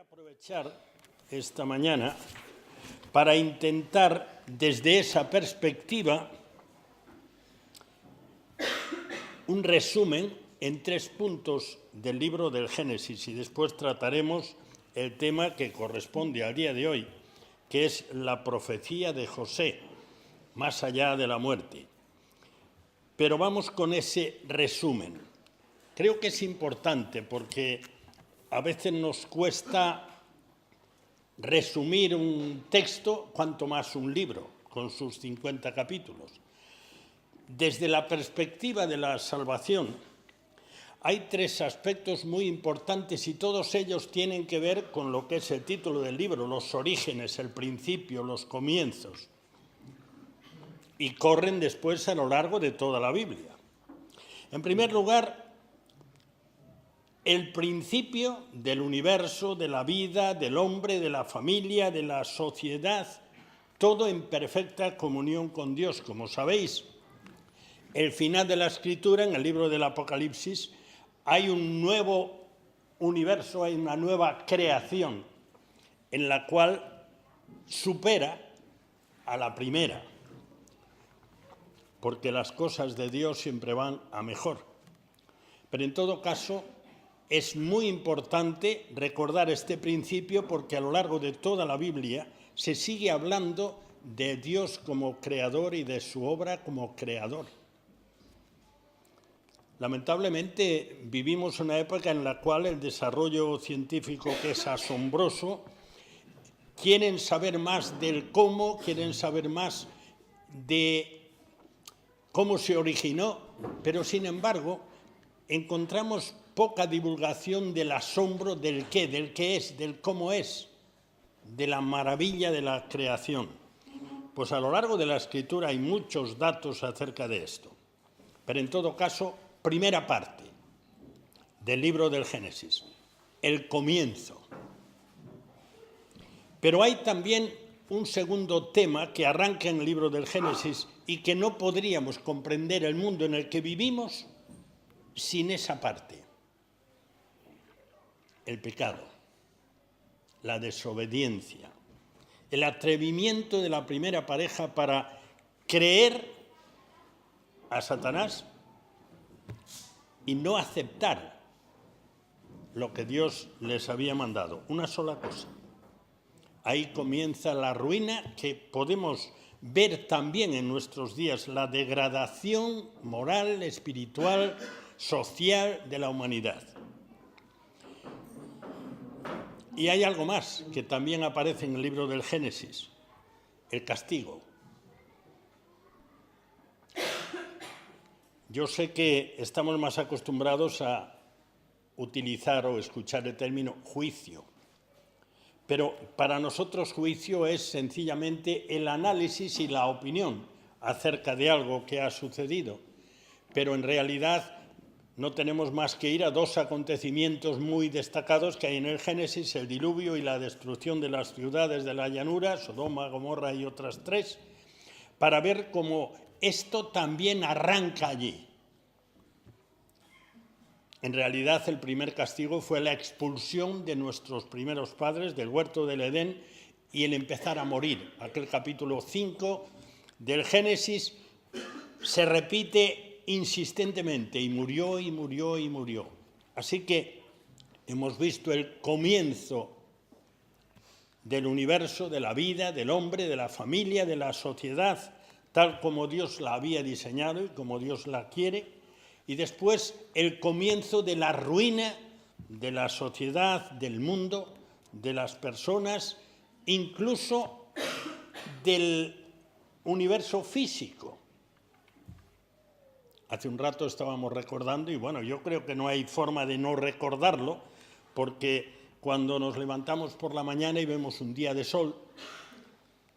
aprovechar esta mañana para intentar, desde esa perspectiva, un resumen en 3 puntos del libro del Génesis y después trataremos el tema que corresponde al día de hoy, que es la profecía de José, más allá de la muerte. Pero vamos con ese resumen. Creo que es importante porque a veces nos cuesta resumir un texto, cuanto más un libro, con sus 50 capítulos. Desde la perspectiva de la salvación, hay 3 aspectos muy importantes y todos ellos tienen que ver con lo que es el título del libro, los orígenes, el principio, los comienzos. Y corren después a lo largo de toda la Biblia. En primer lugar, el principio del universo, de la vida, del hombre, de la familia, de la sociedad, todo en perfecta comunión con Dios. Como sabéis, el final de la Escritura, en el libro del Apocalipsis, hay un nuevo universo, hay una nueva creación en la cual supera a la primera, porque las cosas de Dios siempre van a mejor. Pero en todo caso, es muy importante recordar este principio porque a lo largo de toda la Biblia se sigue hablando de Dios como creador y de su obra como creador. Lamentablemente vivimos una época en la cual el desarrollo científico, que es asombroso, quieren saber más del cómo, quieren saber más de cómo se originó, pero sin embargo encontramos poca divulgación del asombro del qué es, del cómo es, de la maravilla de la creación. Pues a lo largo de la Escritura hay muchos datos acerca de esto. Pero en todo caso, primera parte del libro del Génesis, el comienzo. Pero hay también un segundo tema que arranca en el libro del Génesis y que no podríamos comprender el mundo en el que vivimos sin esa parte. El pecado, la desobediencia, el atrevimiento de la primera pareja para creer a Satanás y no aceptar lo que Dios les había mandado. Una sola cosa. Ahí comienza la ruina que podemos ver también en nuestros días, la degradación moral, espiritual, social de la humanidad. Y hay algo más que también aparece en el libro del Génesis, el castigo. Yo sé que estamos más acostumbrados a utilizar o escuchar el término juicio, pero para nosotros juicio es sencillamente el análisis y la opinión acerca de algo que ha sucedido, pero en realidad no tenemos más que ir a 2 acontecimientos muy destacados que hay en el Génesis, el diluvio y la destrucción de las ciudades de la llanura, Sodoma, Gomorra y otras 3, para ver cómo esto también arranca allí. En realidad, el primer castigo fue la expulsión de nuestros primeros padres del huerto del Edén y el empezar a morir. Aquel capítulo 5 del Génesis se repite insistentemente y murió y murió y murió. Así que hemos visto el comienzo del universo, de la vida, del hombre, de la familia, de la sociedad, tal como Dios la había diseñado y como Dios la quiere, y después el comienzo de la ruina de la sociedad, del mundo, de las personas, incluso del universo físico. Hace un rato estábamos recordando, y bueno, yo creo que no hay forma de no recordarlo, porque cuando nos levantamos por la mañana y vemos un día de sol,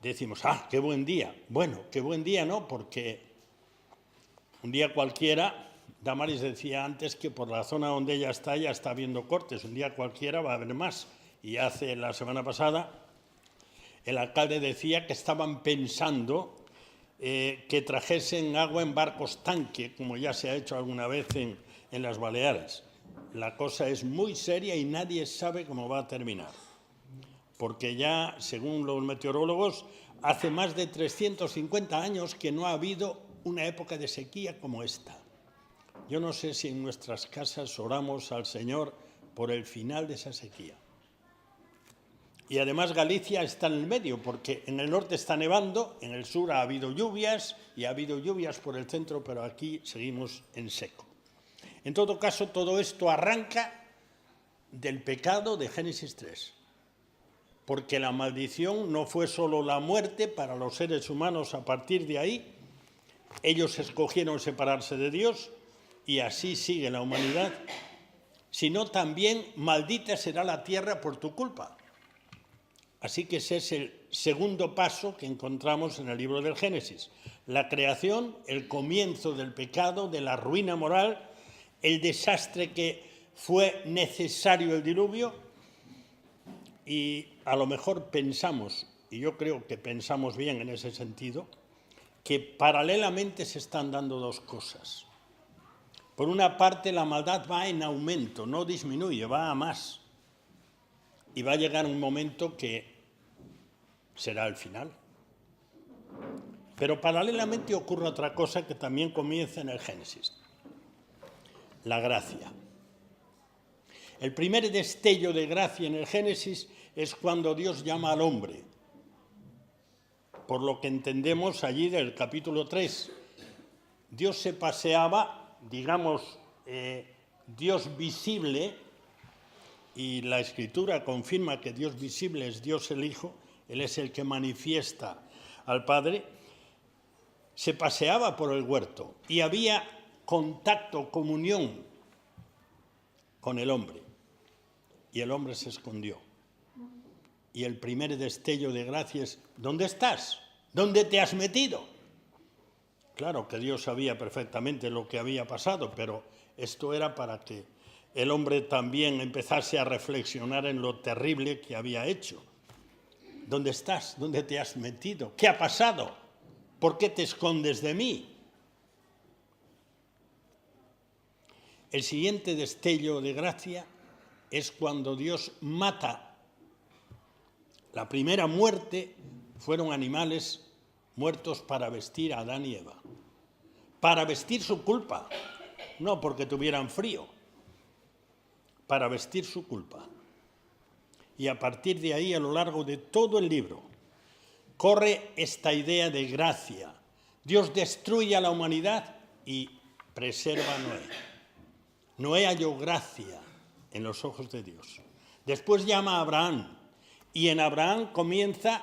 decimos, ¡ah, qué buen día! Bueno, qué buen día, ¿no? Porque un día cualquiera, Damaris decía antes que por la zona donde ella está ya está habiendo cortes, un día cualquiera va a haber más. Y la semana pasada, el alcalde decía que estaban pensando que trajesen agua en barcos tanque, como ya se ha hecho alguna vez en las Baleares. La cosa es muy seria y nadie sabe cómo va a terminar. porque ya, según los meteorólogos, hace más de 350 años que no ha habido una época de sequía como esta. Yo no sé si en nuestras casas oramos al Señor por el final de esa sequía. Y además Galicia está en el medio, porque en el norte está nevando, en el sur ha habido lluvias y ha habido lluvias por el centro, pero aquí seguimos en seco. En todo caso, todo esto arranca del pecado de Génesis 3, porque la maldición no fue solo la muerte para los seres humanos a partir de ahí. Ellos escogieron separarse de Dios y así sigue la humanidad, sino también maldita será la tierra por tu culpa. Así que ese es el segundo paso que encontramos en el libro del Génesis. La creación, el comienzo del pecado, de la ruina moral, el desastre que fue necesario el diluvio. Y a lo mejor pensamos, y yo creo que pensamos bien en ese sentido, que paralelamente se están dando dos cosas. Por una parte, la maldad va en aumento, no disminuye, va a más. Y va a llegar un momento que será el final. Pero paralelamente ocurre otra cosa que también comienza en el Génesis. La gracia. El primer destello de gracia en el Génesis es cuando Dios llama al hombre. Por lo que entendemos allí del capítulo 3. Dios se paseaba, digamos, Dios visible, y la Escritura confirma que Dios visible es Dios el Hijo, Él es el que manifiesta al Padre, se paseaba por el huerto y había contacto, comunión con el hombre. Y el hombre se escondió. Y el primer destello de gracia es, ¿dónde estás? ¿Dónde te has metido? Claro que Dios sabía perfectamente lo que había pasado, pero esto era para que el hombre también empezase a reflexionar en lo terrible que había hecho. ¿Dónde estás? ¿Dónde te has metido? ¿Qué ha pasado? ¿Por qué te escondes de mí? El siguiente destello de gracia es cuando Dios mata. La primera muerte fueron animales muertos para vestir a Adán y Eva. Para vestir su culpa, no porque tuvieran frío, para vestir su culpa. Y a partir de ahí, a lo largo de todo el libro, corre esta idea de gracia. Dios destruye a la humanidad y preserva a Noé. Noé halló gracia en los ojos de Dios. Después llama a Abraham, y en Abraham comienza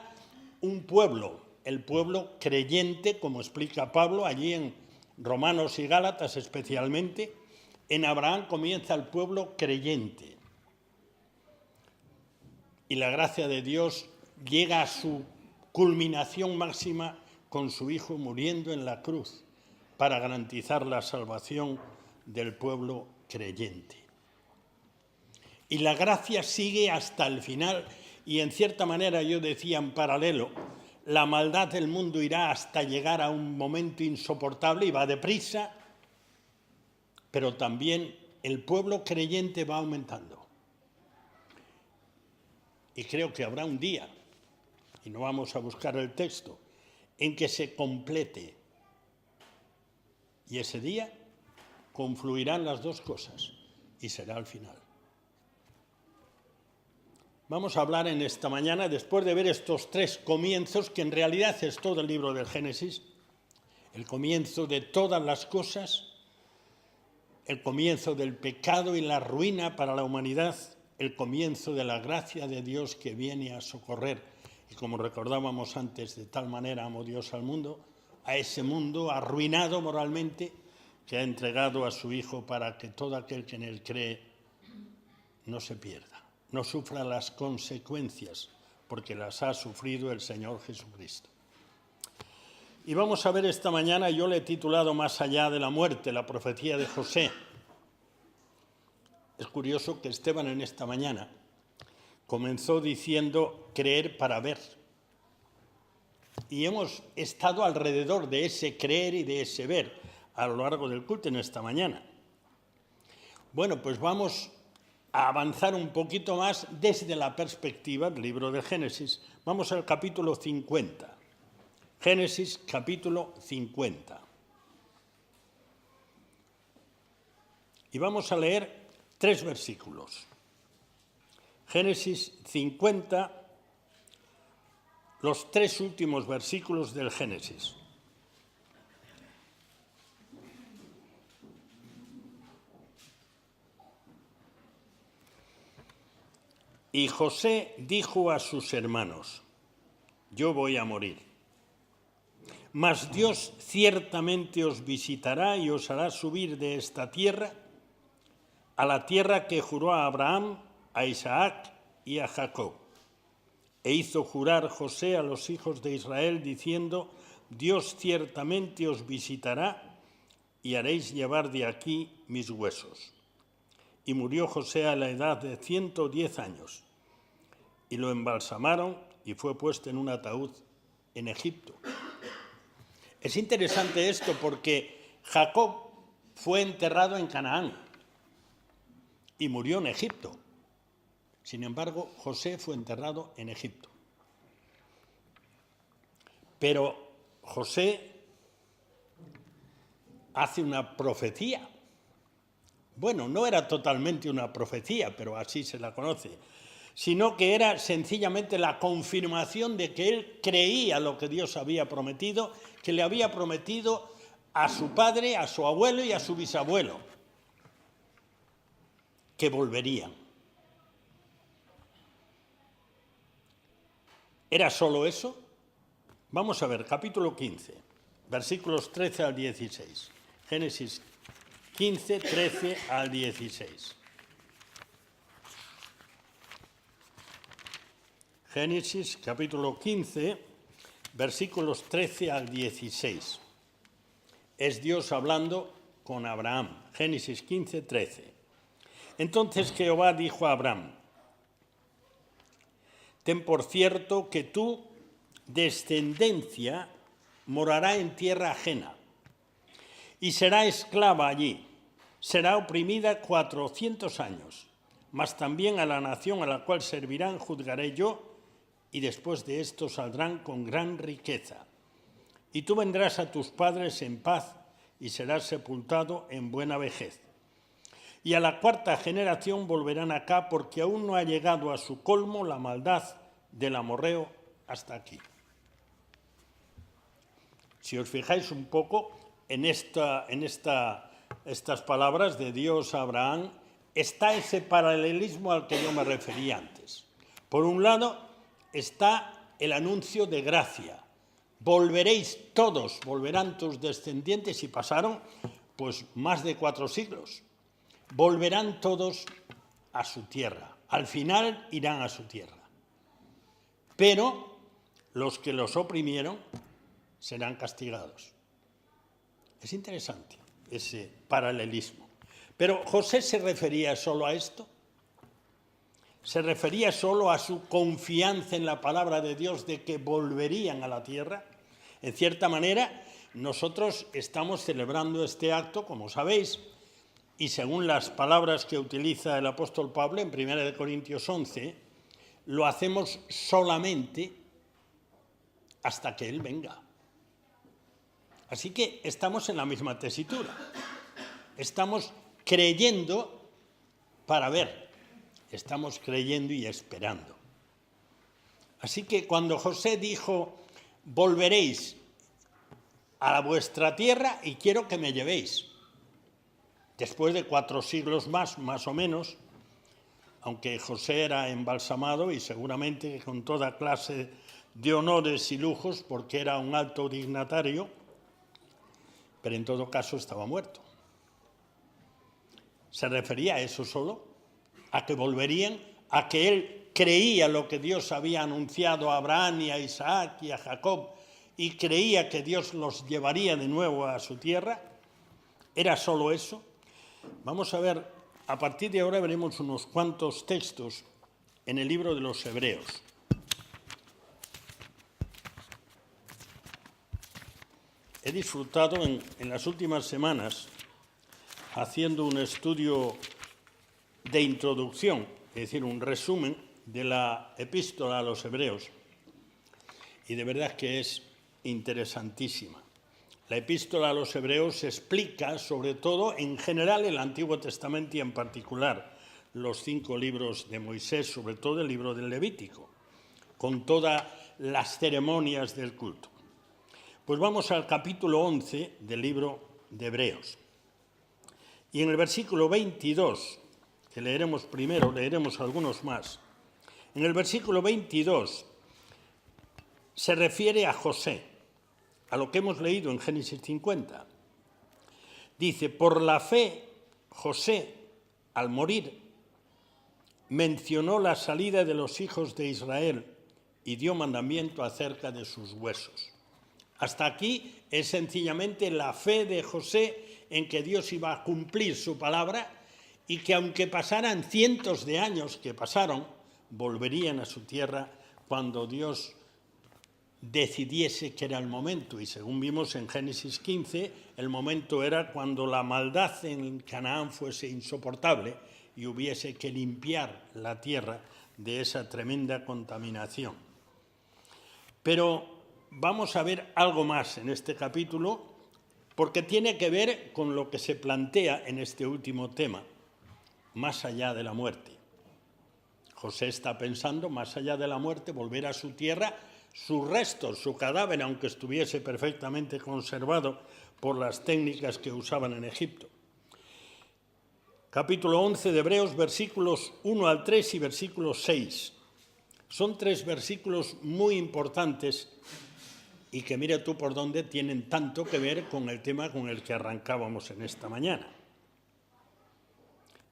un pueblo, el pueblo creyente, como explica Pablo allí en Romanos y Gálatas especialmente. En Abraham comienza el pueblo creyente. Y la gracia de Dios llega a su culminación máxima con su Hijo muriendo en la cruz para garantizar la salvación del pueblo creyente. Y la gracia sigue hasta el final y en cierta manera yo decía en paralelo, la maldad del mundo irá hasta llegar a un momento insoportable y va deprisa, pero también el pueblo creyente va aumentando. Y creo que habrá un día, y no vamos a buscar el texto, en que se complete. Y ese día confluirán las dos cosas y será el final. Vamos a hablar en esta mañana, después de ver estos tres comienzos, que en realidad es todo el libro del Génesis, el comienzo de todas las cosas, el comienzo del pecado y la ruina para la humanidad, el comienzo de la gracia de Dios que viene a socorrer. Y como recordábamos antes, de tal manera amó Dios al mundo, a ese mundo arruinado moralmente, que ha entregado a su Hijo para que todo aquel que en él cree no se pierda, no sufra las consecuencias, porque las ha sufrido el Señor Jesucristo. Y vamos a ver esta mañana, yo le he titulado Más allá de la muerte, la profecía de José. Es curioso que Esteban en esta mañana comenzó diciendo creer para ver. Y hemos estado alrededor de ese creer y de ese ver a lo largo del culto en esta mañana. Bueno, pues vamos a avanzar un poquito más desde la perspectiva del libro de Génesis. Vamos al capítulo 50. Génesis, capítulo 50. Y vamos a leer 3 versículos. Génesis 50, los 3 últimos versículos del Génesis. Y José dijo a sus hermanos: yo voy a morir, mas Dios ciertamente os visitará y os hará subir de esta tierra a la tierra que juró a Abraham, a Isaac y a Jacob. E hizo jurar José a los hijos de Israel, diciendo: Dios ciertamente os visitará y haréis llevar de aquí mis huesos. Y murió José a la edad de 110 años, y lo embalsamaron y fue puesto en un ataúd en Egipto. Es interesante esto porque Jacob fue enterrado en Canaán y murió en Egipto. Sin embargo, José fue enterrado en Egipto. Pero José hace una profecía. Bueno, no era totalmente una profecía, pero así se la conoce, sino que era sencillamente la confirmación de que él creía lo que Dios había prometido, que le había prometido a su padre, a su abuelo y a su bisabuelo, que volverían. ¿Era solo eso? Vamos a ver, capítulo 15, versículos 13 al 16. Génesis 15, 13 al 16. Génesis, capítulo 15, versículos 13 al 16. Es Dios hablando con Abraham. Génesis 15, 13. Entonces Jehová dijo a Abraham: ten por cierto que tu descendencia morará en tierra ajena y será esclava allí. Será oprimida 400 años, mas también a la nación a la cual servirán juzgaré yo, y después de esto saldrán con gran riqueza. Y tú vendrás a tus padres en paz y serás sepultado en buena vejez. Y a la 4ª generación volverán acá, porque aún no ha llegado a su colmo la maldad del amorreo hasta aquí. Si os fijáis un poco en estas palabras de Dios a Abraham, está ese paralelismo al que yo me refería antes. Por un lado está el anuncio de gracia. Volveréis todos, volverán tus descendientes, y pasaron pues más de 4 siglos. Volverán todos a su tierra. Al final irán a su tierra. Pero los que los oprimieron serán castigados. Es interesante ese paralelismo. Pero ¿José se refería solo a esto? ¿Se refería solo a su confianza en la palabra de Dios de que volverían a la tierra? En cierta manera, nosotros estamos celebrando este acto, como sabéis, y según las palabras que utiliza el apóstol Pablo en 1 Corintios 11, lo hacemos solamente hasta que Él venga. Así que estamos en la misma tesitura. Estamos creyendo para ver. Estamos creyendo y esperando. Así que cuando José dijo: volveréis a vuestra tierra y quiero que me llevéis, después de 4 siglos más o menos, aunque José era embalsamado y seguramente con toda clase de honores y lujos, porque era un alto dignatario, pero en todo caso estaba muerto. ¿Se refería a eso solo? ¿A que volverían? ¿A que él creía lo que Dios había anunciado a Abraham y a Isaac y a Jacob y creía que Dios los llevaría de nuevo a su tierra? ¿Era solo eso? Vamos a ver, a partir de ahora veremos unos cuantos textos en el libro de los Hebreos. He disfrutado en las últimas semanas haciendo un estudio de introducción, es decir, un resumen de la epístola a los Hebreos. Y de verdad que es interesantísima. La epístola a los Hebreos explica, sobre todo, en general, el Antiguo Testamento y en particular los 5 libros de Moisés, sobre todo el libro del Levítico, con todas las ceremonias del culto. Pues vamos al capítulo 11 del libro de Hebreos. Y en el versículo 22, que leeremos primero, leeremos algunos más. En el versículo 22 se refiere a José, a lo que hemos leído en Génesis 50. Dice, por la fe, José, al morir, mencionó la salida de los hijos de Israel y dio mandamiento acerca de sus huesos. Hasta aquí es sencillamente la fe de José en que Dios iba a cumplir su palabra y que aunque pasaran cientos de años que pasaron, volverían a su tierra cuando Dios decidiese que era el momento. Y según vimos en Génesis 15, el momento era cuando la maldad en Canaán fuese insoportable y hubiese que limpiar la tierra de esa tremenda contaminación. Pero vamos a ver algo más en este capítulo, porque tiene que ver con lo que se plantea en este último tema, más allá de la muerte. José está pensando, más allá de la muerte, volver a su tierra, sus restos, su cadáver, aunque estuviese perfectamente conservado por las técnicas que usaban en Egipto. Capítulo 11 de Hebreos, versículos 1 al 3 y versículo 6. Son 3 versículos muy importantes y que mira tú por dónde tienen tanto que ver con el tema con el que arrancábamos en esta mañana.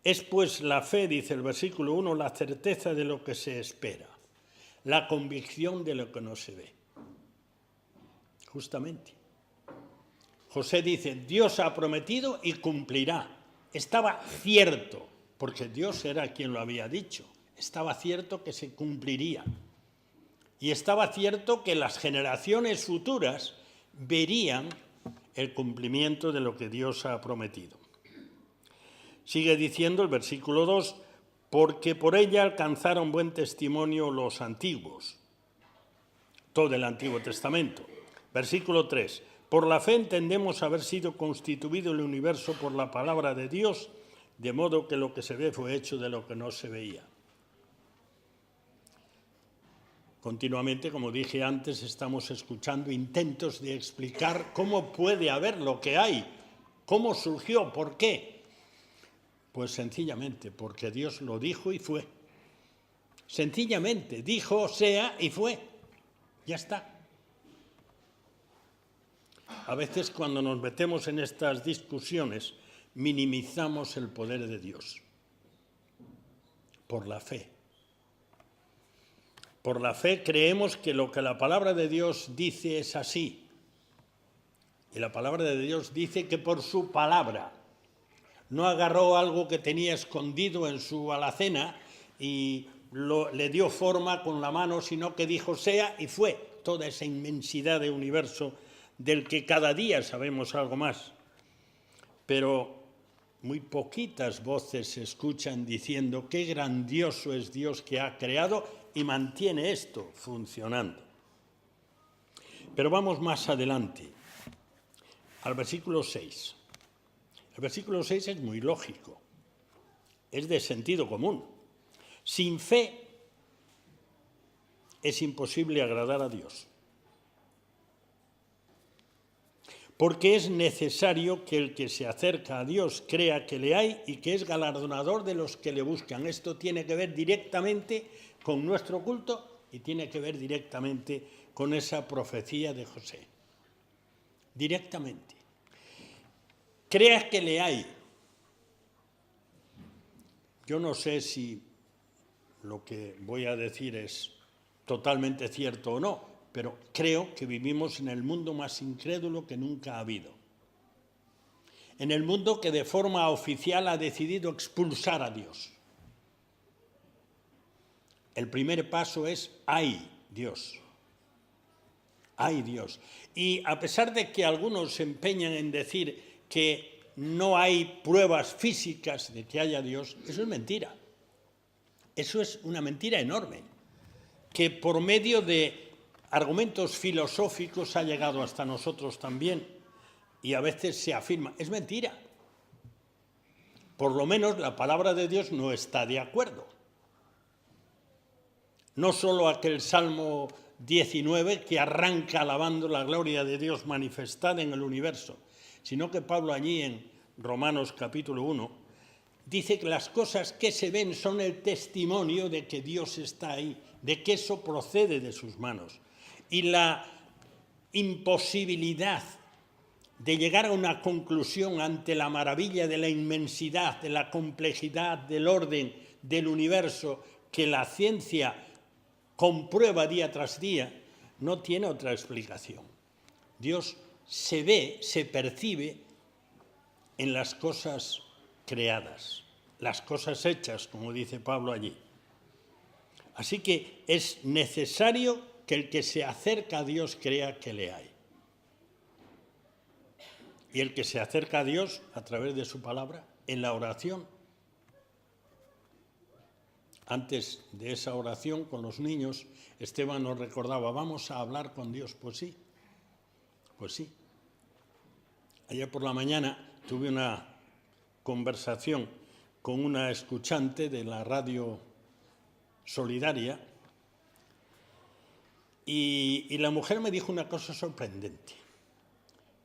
Es pues la fe, dice el versículo 1, la certeza de lo que se espera, la convicción de lo que no se ve. Justamente. José dice, Dios ha prometido y cumplirá. Estaba cierto, porque Dios era quien lo había dicho. Estaba cierto que se cumpliría. Y estaba cierto que las generaciones futuras verían el cumplimiento de lo que Dios ha prometido. Sigue diciendo el versículo 2, porque por ella alcanzaron buen testimonio los antiguos, todo el Antiguo Testamento. Versículo 3, por la fe entendemos haber sido constituido el universo por la palabra de Dios, de modo que lo que se ve fue hecho de lo que no se veía. Continuamente, como dije antes, estamos escuchando intentos de explicar cómo puede haber lo que hay, cómo surgió, por qué. Pues sencillamente, porque Dios lo dijo y fue. Sencillamente, dijo sea y fue. Ya está. A veces cuando nos metemos en estas discusiones, minimizamos el poder de Dios. Por la fe. Por la fe creemos que lo que la palabra de Dios dice es así. Y la palabra de Dios dice que por su palabra no agarró algo que tenía escondido en su alacena y le dio forma con la mano, sino que dijo sea y fue. Toda esa inmensidad de universo del que cada día sabemos algo más. Pero muy poquitas voces se escuchan diciendo qué grandioso es Dios que ha creado y mantiene esto funcionando. Pero vamos más adelante, al versículo 6. El versículo 6 es muy lógico, es de sentido común. Sin fe es imposible agradar a Dios, porque es necesario que el que se acerca a Dios crea que le hay y que es galardonador de los que le buscan. Esto tiene que ver directamente con nuestro culto y tiene que ver directamente con esa profecía de José. Directamente. Crea que le hay. Yo no sé si lo que voy a decir es totalmente cierto o no, pero creo que vivimos en el mundo más incrédulo que nunca ha habido. En el mundo que de forma oficial ha decidido expulsar a Dios. El primer paso es ¡ay, Dios! ¡Ay, Dios! Y a pesar de que algunos se empeñan en decir que no hay pruebas físicas de que haya Dios, eso es mentira. Eso es una mentira enorme, que por medio de argumentos filosóficos ha llegado hasta nosotros también y a veces se afirma. Es mentira. Por lo menos la palabra de Dios no está de acuerdo. No solo aquel Salmo 19 que arranca alabando la gloria de Dios manifestada en el universo, sino que Pablo allí en Romanos capítulo 1 dice que las cosas que se ven son el testimonio de que Dios está ahí, de que eso procede de sus manos. Y la imposibilidad de llegar a una conclusión ante la maravilla de la inmensidad, de la complejidad, del orden del universo que la ciencia comprueba día tras día, no tiene otra explicación. Dios se ve, se percibe en las cosas creadas, las cosas hechas, como dice Pablo allí. Así que es necesario que el que se acerca a Dios crea que le hay. Y el que se acerca a Dios a través de su palabra, en la oración. Antes de esa oración con los niños, Esteban nos recordaba, vamos a hablar con Dios. Pues sí, pues sí. Ayer por la mañana tuve una conversación con una escuchante de la radio solidaria y la mujer me dijo una cosa sorprendente.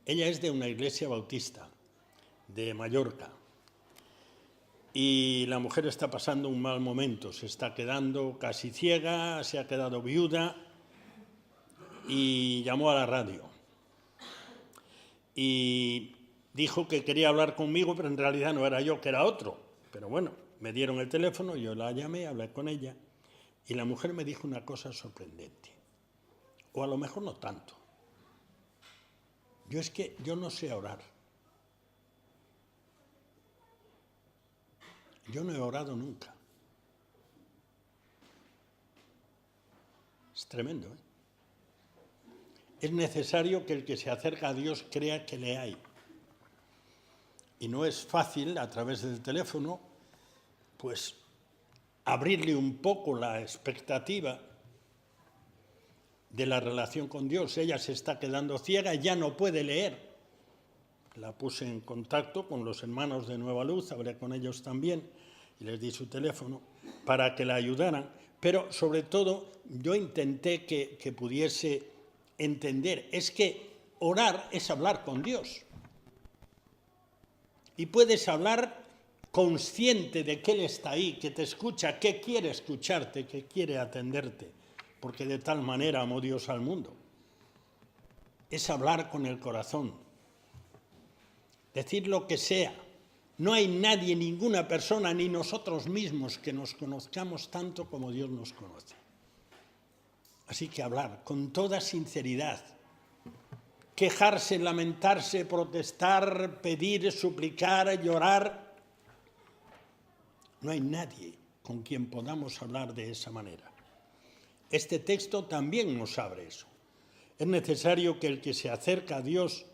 Ella es de una iglesia bautista de Mallorca y la mujer está pasando un mal momento, se está quedando casi ciega, se ha quedado viuda y llamó a la radio y dijo que quería hablar conmigo, pero en realidad no era yo, que era otro. Pero bueno, me dieron el teléfono, yo la llamé, hablé con ella y la mujer me dijo una cosa sorprendente, o a lo mejor no tanto. Yo no sé orar. Yo no he orado nunca. Es tremendo, ¿eh? Es necesario que el que se acerca a Dios crea que le hay. Y no es fácil, a través del teléfono, pues abrirle un poco la expectativa de la relación con Dios. Ella se está quedando ciega, ya no puede leer. La puse en contacto con los hermanos de Nueva Luz, hablé con ellos también y les di su teléfono para que la ayudaran. Pero sobre todo yo intenté que pudiese entender. Es que orar es hablar con Dios. Y puedes hablar consciente de que Él está ahí, que te escucha, que quiere escucharte, que quiere atenderte. Porque de tal manera amó Dios al mundo. Es hablar con el corazón. Decir lo que sea. No hay nadie, ninguna persona, ni nosotros mismos que nos conozcamos tanto como Dios nos conoce. Así que hablar con toda sinceridad. Quejarse, lamentarse, protestar, pedir, suplicar, llorar. No hay nadie con quien podamos hablar de esa manera. Este texto también nos abre eso. Es necesario que el que se acerca a Dios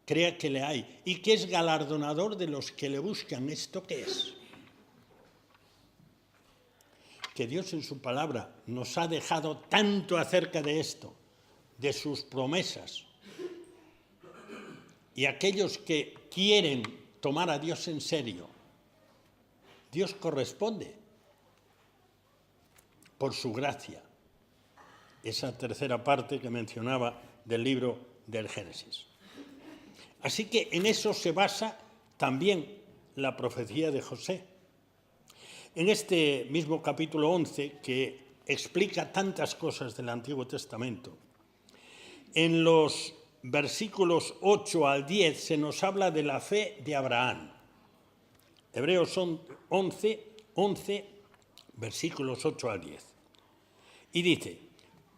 crea que le hay y que es galardonador de los que le buscan. ¿Esto qué es? Que Dios en su palabra nos ha dejado tanto acerca de esto, de sus promesas. Y aquellos que quieren tomar a Dios en serio, Dios corresponde por su gracia. Esa tercera parte que mencionaba del libro del Génesis. Así que en eso se basa también la profecía de José. En este mismo capítulo 11, que explica tantas cosas del Antiguo Testamento, en los versículos 8 al 10 se nos habla de la fe de Abraham. Hebreos 11, versículos 8 al 10. Y dice,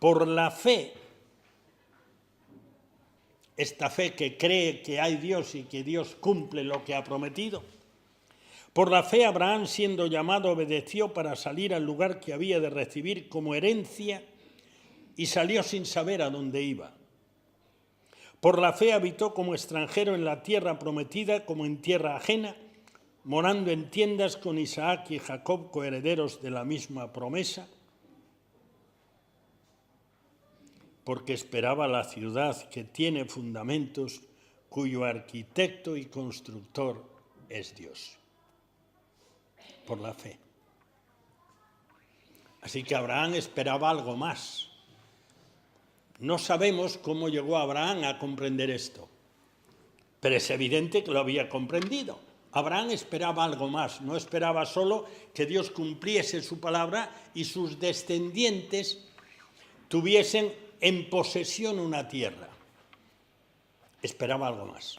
por la fe, esta fe que cree que hay Dios y que Dios cumple lo que ha prometido, por la fe Abraham, siendo llamado, obedeció para salir al lugar que había de recibir como herencia y salió sin saber a dónde iba. Por la fe habitó como extranjero en la tierra prometida, como en tierra ajena, morando en tiendas con Isaac y Jacob, coherederos de la misma promesa, porque esperaba la ciudad que tiene fundamentos, cuyo arquitecto y constructor es Dios. Por la fe. Así que Abraham esperaba algo más. No sabemos cómo llegó Abraham a comprender esto, pero es evidente que lo había comprendido. Abraham esperaba algo más, no esperaba solo que Dios cumpliese su palabra y sus descendientes tuviesen en posesión una tierra. Esperaba algo más.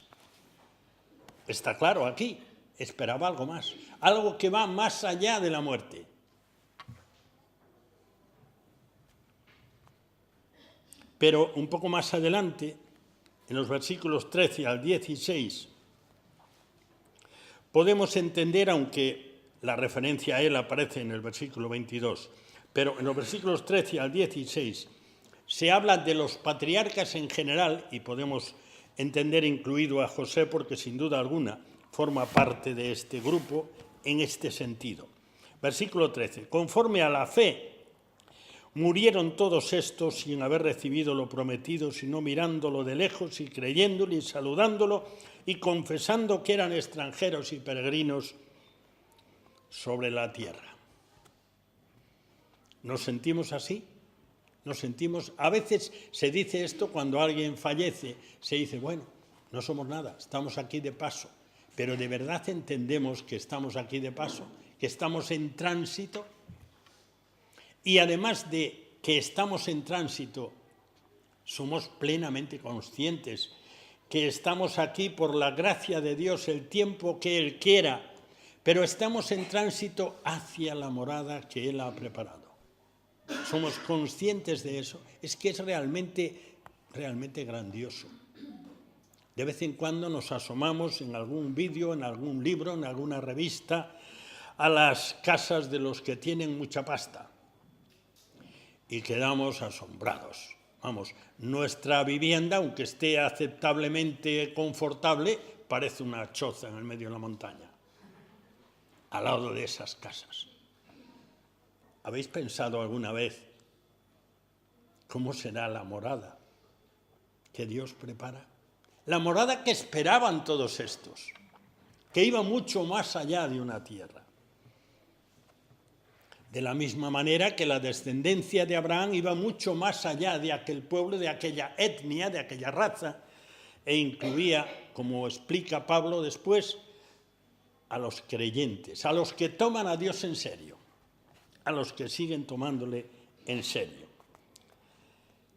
Está claro aquí, esperaba algo más, algo que va más allá de la muerte. Pero un poco más adelante, en los versículos 13 al 16, podemos entender, aunque la referencia a él aparece en el versículo 22, pero en los versículos 13 al 16 se habla de los patriarcas en general, y podemos entender incluido a José porque sin duda alguna forma parte de este grupo en este sentido. Versículo 13. Conforme a la fe, murieron todos estos sin haber recibido lo prometido, sino mirándolo de lejos y creyéndolo y saludándolo y confesando que eran extranjeros y peregrinos sobre la tierra. ¿Nos sentimos así? Nos sentimos, a veces se dice esto cuando alguien fallece, se dice, bueno, no somos nada, estamos aquí de paso, pero ¿de verdad entendemos que estamos aquí de paso, que estamos en tránsito? Y además de que estamos en tránsito, somos plenamente conscientes que estamos aquí por la gracia de Dios el tiempo que Él quiera, pero estamos en tránsito hacia la morada que Él ha preparado. Somos conscientes de eso. Es que es realmente grandioso. De vez en cuando nos asomamos en algún vídeo, en algún libro, en alguna revista, a las casas de los que tienen mucha pasta. Y quedamos asombrados. Vamos, nuestra vivienda, aunque esté aceptablemente confortable, parece una choza en el medio de la montaña, al lado de esas casas. ¿Habéis pensado alguna vez cómo será la morada que Dios prepara? La morada que esperaban todos estos, que iba mucho más allá de una tierra. De la misma manera que la descendencia de Abraham iba mucho más allá de aquel pueblo, de aquella etnia, de aquella raza, e incluía, como explica Pablo después, a los creyentes, a los que toman a Dios en serio, a los que siguen tomándole en serio.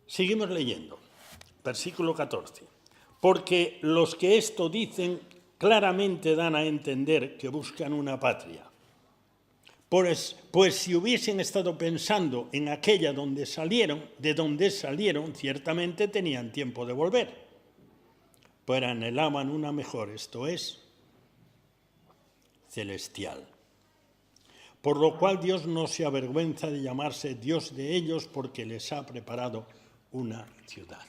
Seguimos leyendo, versículo 14. Porque los que esto dicen claramente dan a entender que buscan una patria. Pues si hubiesen estado pensando en aquella de donde salieron, ciertamente tenían tiempo de volver. Pero anhelaban una mejor, esto es, celestial. Por lo cual Dios no se avergüenza de llamarse Dios de ellos, porque les ha preparado una ciudad.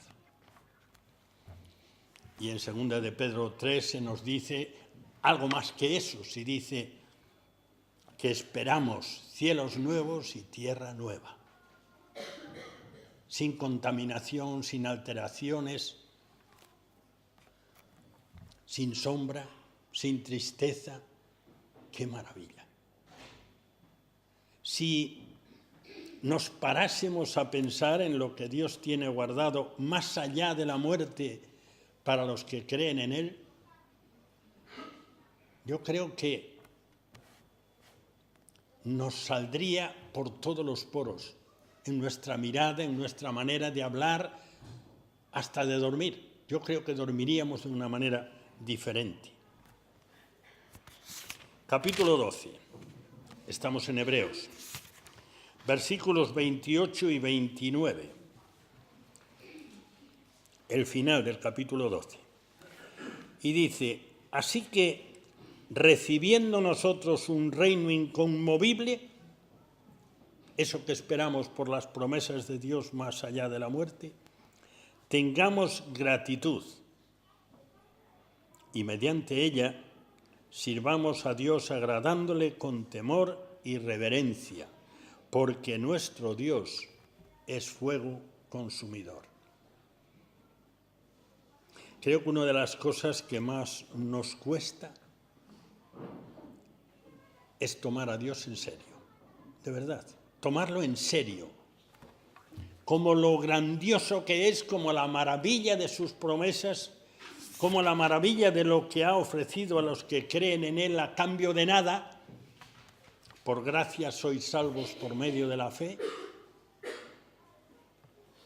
Y en 2 de Pedro 3 se nos dice algo más que eso, se dice que esperamos cielos nuevos y tierra nueva, sin contaminación, sin alteraciones, sin sombra, sin tristeza. ¡Qué maravilla! Si nos parásemos a pensar en lo que Dios tiene guardado más allá de la muerte para los que creen en Él, yo creo que nos saldría por todos los poros, en nuestra mirada, en nuestra manera de hablar, hasta de dormir. Yo creo que dormiríamos de una manera diferente. Capítulo 12. Estamos en Hebreos. Versículos 28 y 29. El final del capítulo 12. Y dice, así que recibiendo nosotros un reino inconmovible, eso que esperamos por las promesas de Dios más allá de la muerte, tengamos gratitud y mediante ella sirvamos a Dios agradándole con temor y reverencia, porque nuestro Dios es fuego consumidor. Creo que una de las cosas que más nos cuesta es tomar a Dios en serio, de verdad, tomarlo en serio, como lo grandioso que es, como la maravilla de sus promesas, como la maravilla de lo que ha ofrecido a los que creen en Él a cambio de nada. Por gracia sois salvos por medio de la fe.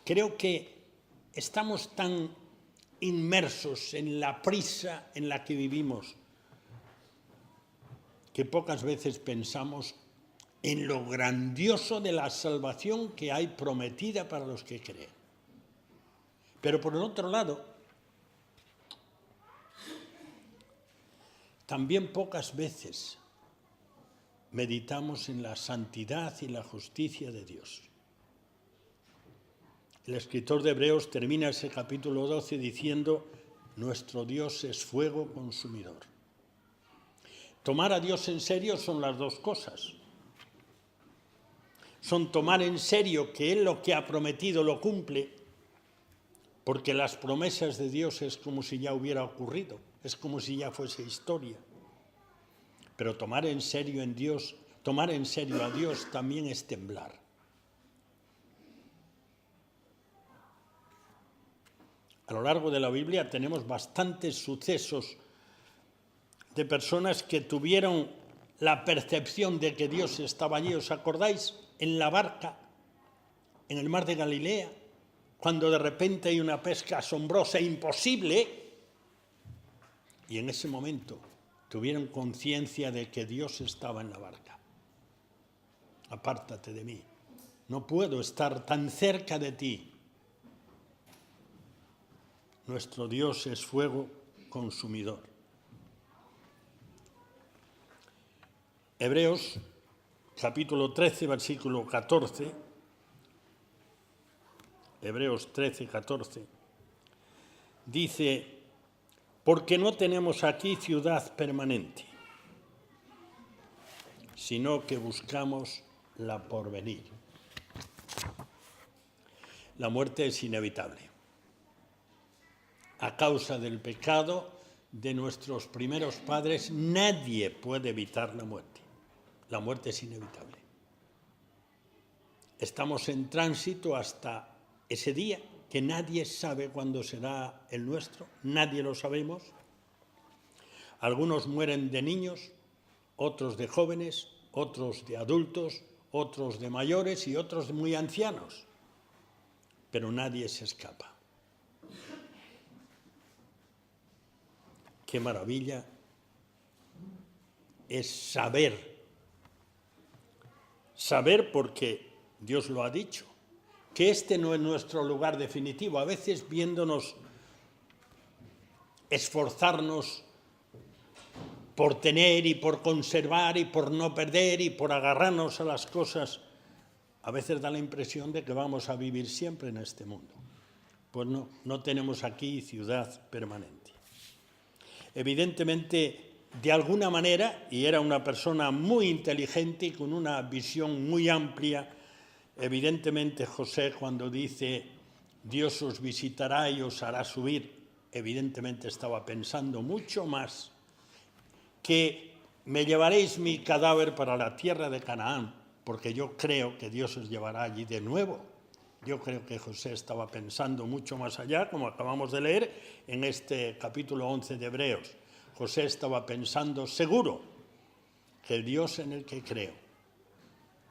Creo que estamos tan inmersos en la prisa en la que vivimos que pocas veces pensamos en lo grandioso de la salvación que hay prometida para los que creen. Pero por el otro lado, también pocas veces meditamos en la santidad y la justicia de Dios. El escritor de Hebreos termina ese capítulo 12 diciendo: nuestro Dios es fuego consumidor. Tomar a Dios en serio son las dos cosas. Son tomar en serio que Él lo que ha prometido lo cumple, porque las promesas de Dios es como si ya hubiera ocurrido, es como si ya fuese historia. Pero tomar en serio a Dios también es temblar. A lo largo de la Biblia tenemos bastantes sucesos de personas que tuvieron la percepción de que Dios estaba allí. ¿Os acordáis? En la barca, en el mar de Galilea, cuando de repente hay una pesca asombrosa, imposible, y en ese momento tuvieron conciencia de que Dios estaba en la barca. Apártate de mí, no puedo estar tan cerca de ti. Nuestro Dios es fuego consumidor. Hebreos, capítulo 13, versículo 14. Hebreos 13, 14. Dice: porque no tenemos aquí ciudad permanente, sino que buscamos la porvenir. La muerte es inevitable. A causa del pecado de nuestros primeros padres, nadie puede evitar la muerte. La muerte es inevitable. Estamos en tránsito hasta ese día, que nadie sabe cuándo será el nuestro, nadie lo sabemos. Algunos mueren de niños, otros de jóvenes, otros de adultos, otros de mayores y otros de muy ancianos. Pero nadie se escapa. Qué maravilla es saber porque Dios lo ha dicho, que este no es nuestro lugar definitivo. A veces viéndonos esforzarnos por tener y por conservar y por no perder y por agarrarnos a las cosas, a veces da la impresión de que vamos a vivir siempre en este mundo. Pues no tenemos aquí ciudad permanente. Evidentemente, de alguna manera, y era una persona muy inteligente y con una visión muy amplia, evidentemente José, cuando dice Dios os visitará y os hará subir, evidentemente estaba pensando mucho más que me llevaréis mi cadáver para la tierra de Canaán, porque yo creo que Dios os llevará allí de nuevo. Yo creo que José estaba pensando mucho más allá, como acabamos de leer en este capítulo 11 de Hebreos. José estaba pensando seguro que el Dios en el que creo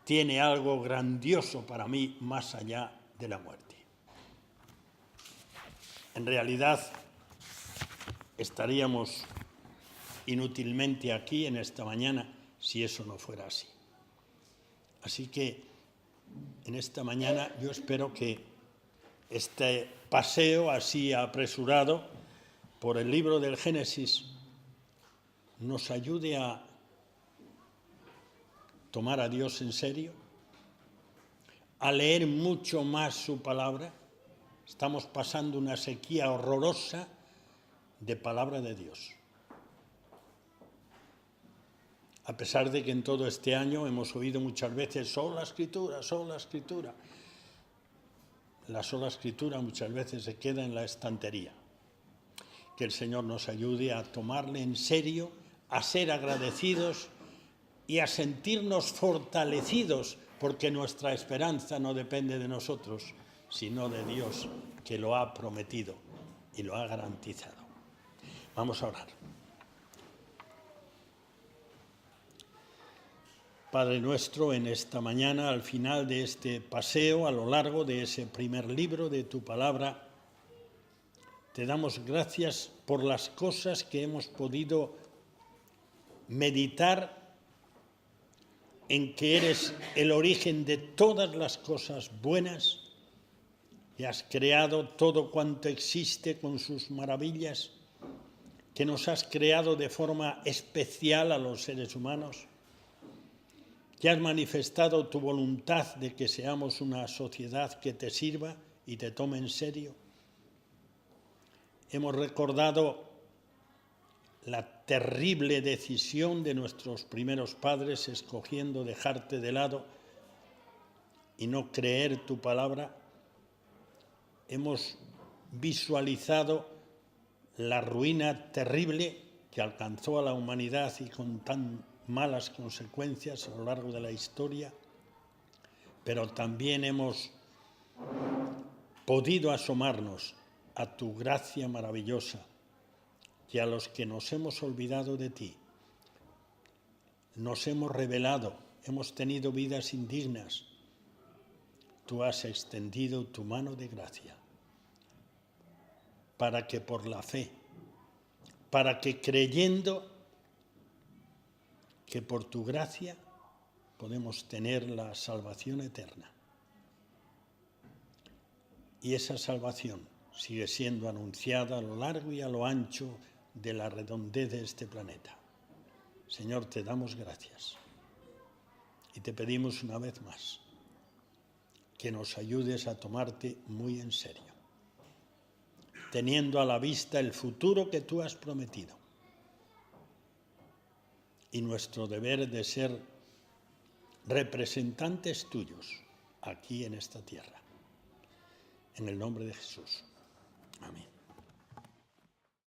tiene algo grandioso para mí más allá de la muerte. En realidad, estaríamos inútilmente aquí en esta mañana si eso no fuera así. Así que en esta mañana yo espero que este paseo así apresurado por el libro del Génesis nos ayude a tomar a Dios en serio, a leer mucho más su palabra, Estamos pasando una sequía horrorosa de palabra de Dios. A pesar de que en todo este año hemos oído muchas veces sola escritura, sola escritura. La sola escritura muchas veces se queda en la estantería. Que el Señor nos ayude a tomarle en serio, a ser agradecidos y a sentirnos fortalecidos, porque nuestra esperanza no depende de nosotros, sino de Dios, que lo ha prometido y lo ha garantizado. Vamos a orar. Padre nuestro, en esta mañana, al final de este paseo, a lo largo de ese primer libro de tu palabra, te damos gracias por las cosas que hemos podido meditar en que eres el origen de todas las cosas buenas, que has creado todo cuanto existe con sus maravillas, que nos has creado de forma especial a los seres humanos, que has manifestado tu voluntad de que seamos una sociedad que te sirva y te tome en serio. Hemos recordado la terrible decisión de nuestros primeros padres escogiendo dejarte de lado y no creer tu palabra. Hemos visualizado la ruina terrible que alcanzó a la humanidad y con tan malas consecuencias a lo largo de la historia, pero también hemos podido asomarnos a tu gracia maravillosa, que a los que nos hemos olvidado de ti, nos hemos rebelado, hemos tenido vidas indignas, tú has extendido tu mano de gracia para que por la fe, para que creyendo que por tu gracia podemos tener la salvación eterna. Y esa salvación sigue siendo anunciada a lo largo y a lo ancho de la redondez de este planeta. Señor, te damos gracias y te pedimos una vez más que nos ayudes a tomarte muy en serio, teniendo a la vista el futuro que tú has prometido y nuestro deber de ser representantes tuyos aquí en esta tierra. En el nombre de Jesús. Amén.